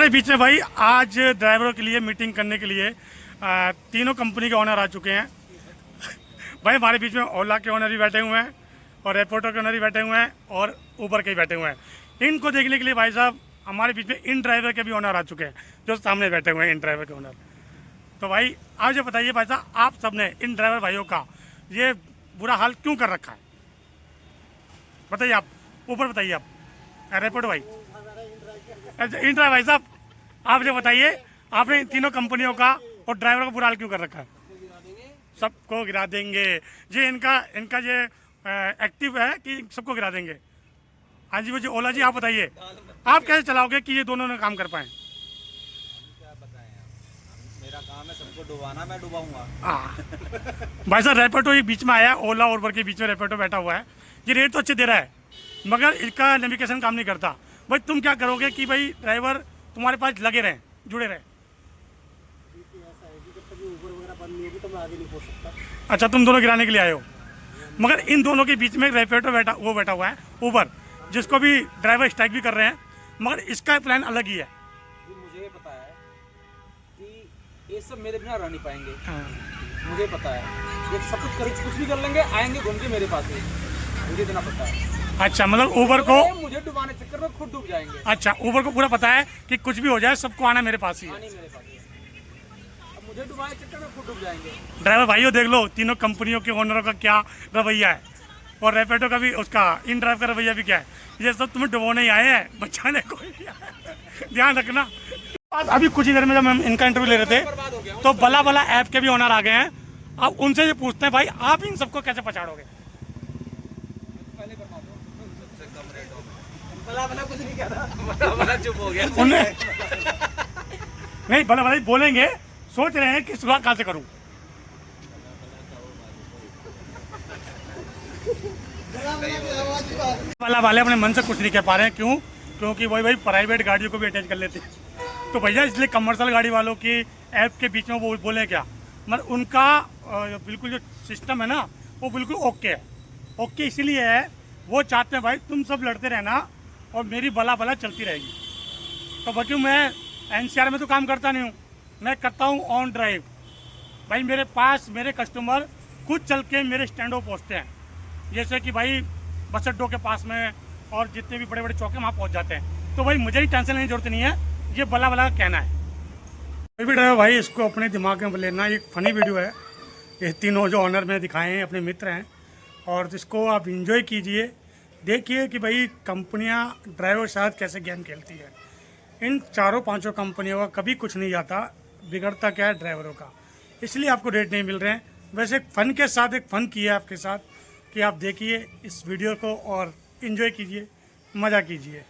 हमारे बीच में भाई आज ड्राइवरों के लिए मीटिंग करने के लिए तीनों कंपनी के ओनर आ चुके हैं। भाई हमारे बीच में ओला के ओनर भी बैठे हुए हैं और रेपोर्टो के ओनर भी बैठे हुए हैं और ऊबर के भी बैठे हुए हैं। इनको देखने के लिए भाई साहब हमारे बीच में इन ड्राइवर के भी ओनर आ चुके हैं जो सामने बैठे हुए हैं, इन ड्राइवर के ओनर। तो भाई आप जो बताइए भाई साहब, आप सबने इन ड्राइवर भाइयों का ये बुरा हाल क्यों कर रखा है? बताइए आप, ऊपर बताइए आप, रेपोर्टो भाई, इन ड्राइवर भाई साहब आप जो बताइए, आपने इन तीनों कंपनियों का और ड्राइवर का बुरा हाल क्यों कर रखा है? सबको गिरा देंगे जी। इनका ये एक्टिव है कि सबको गिरा देंगे। हाँ जी, वो जी ओला जी, आप बताइए आप कैसे चलाओगे कि ये दोनों ने काम कर पाए? क्या बताएं आप, मेरा काम है सबको डुबाना, मैं डुबाऊंगा। भाई साहब रेपोर्टो ये बीच में आया, ओला और उबर के बीच में रेपोर्टो बैठा हुआ है। ये रेट तो अच्छे दे रहा है मगर इसका नेविगेशन काम नहीं करता। भाई तुम क्या करोगे कि भाई ड्राइवर तुम्हारे पास लगे रहें, जुड़े रहें? अच्छा, तुम दोनों गिराने के लिए आए हो, मगर इन दोनों के बीच में रेपोर्टो बैठा हुआ है, उबर, जिसको भी ड्राइवर स्ट्राइक भी कर रहे हैं, मगर इसका प्लान अलग ही है। मुझे पता है कि ये सब मेरे बिना रह नहीं पाएंगे। हाँ। मुझे पता है ये सब कुछ भी कर लेंगे, आएंगे घूम के मेरे पास ही, मुझे इतना पता है। अच्छा, मतलब उबर को मुझे डुबाने चक्कर में खुद डूब जाएंगे। अच्छा, उबर को पूरा पता है कि कुछ भी हो जाए सबको आना मेरे पास ही है। मेरे पास ही है। अब मुझे डुबाने चक्कर में खुद डूब जाएंगे। ड्राइवर भाइयों देख लो तीनों कंपनियों के ओनरों का क्या रवैया है, और रेपिडो का भी, उसका इन ड्राइव का रवैया भी क्या है। ये सब तुम्हें डुबोने ही आए हैं, बचाने को नहीं आए। ध्यान रखना। अभी कुछ ही देर में जब हम इनका इंटरव्यू ले रहे थे तो बला बला ऐप के भी ओनर आ गए हैं। अब उनसे ये पूछते हैं भाई आप इन सबको कैसे पछाड़ोगे? भला कुछ नहीं कह रहा, भला चुप हो गया। उन्हें नहीं, भला भला बोलेंगे, सोच रहे हैं कि शुरुआत कहाँ से करूं। भला वाले अपने मन से कुछ नहीं कह पा रहे हैं, क्यों? क्योंकि वही भाई प्राइवेट गाड़ियों को भी अटैच कर लेते हैं। तो भैया इसलिए कमर्शियल गाड़ी वालों की ऐप के बीच में वो बोले क्या, मतलब उनका बिल्कुल जो सिस्टम है ना वो बिल्कुल ओके है। ओके इसलिए है, वो चाहते हैं भाई तुम सब लड़ते रहना और मेरी बला बला चलती रहेगी। तो बाकी मैं एनसीआर में तो काम करता नहीं हूँ, मैं करता हूँ ऑन ड्राइव। भाई मेरे पास मेरे कस्टमर खुद चल के मेरे स्टैंडों पर पहुँचते हैं, जैसे कि भाई बस अड्डों के पास में और जितने भी बड़े बड़े चौके वहाँ पहुँच जाते हैं। तो भाई मुझे ही टेंशन लेने की जरूरत नहीं है, ये बला बला का कहना है। कोई भी ड्राइवर भाई इसको अपने दिमाग में लेना, एक फ़नी वीडियो है। ये तीनों जो ऑनर में दिखाए हैं अपने मित्र हैं, और इसको आप इंजॉय कीजिए, देखिए कि भाई कंपनियां ड्राइवर के साथ कैसे गेम खेलती है। इन चारों पांचों कंपनियों का कभी कुछ नहीं जाता, बिगड़ता क्या है ड्राइवरों का, इसलिए आपको रेट नहीं मिल रहे हैं। वैसे एक फ़न के साथ एक फ़न किया आपके साथ कि आप देखिए इस वीडियो को और इन्जॉय कीजिए, मज़ा कीजिए।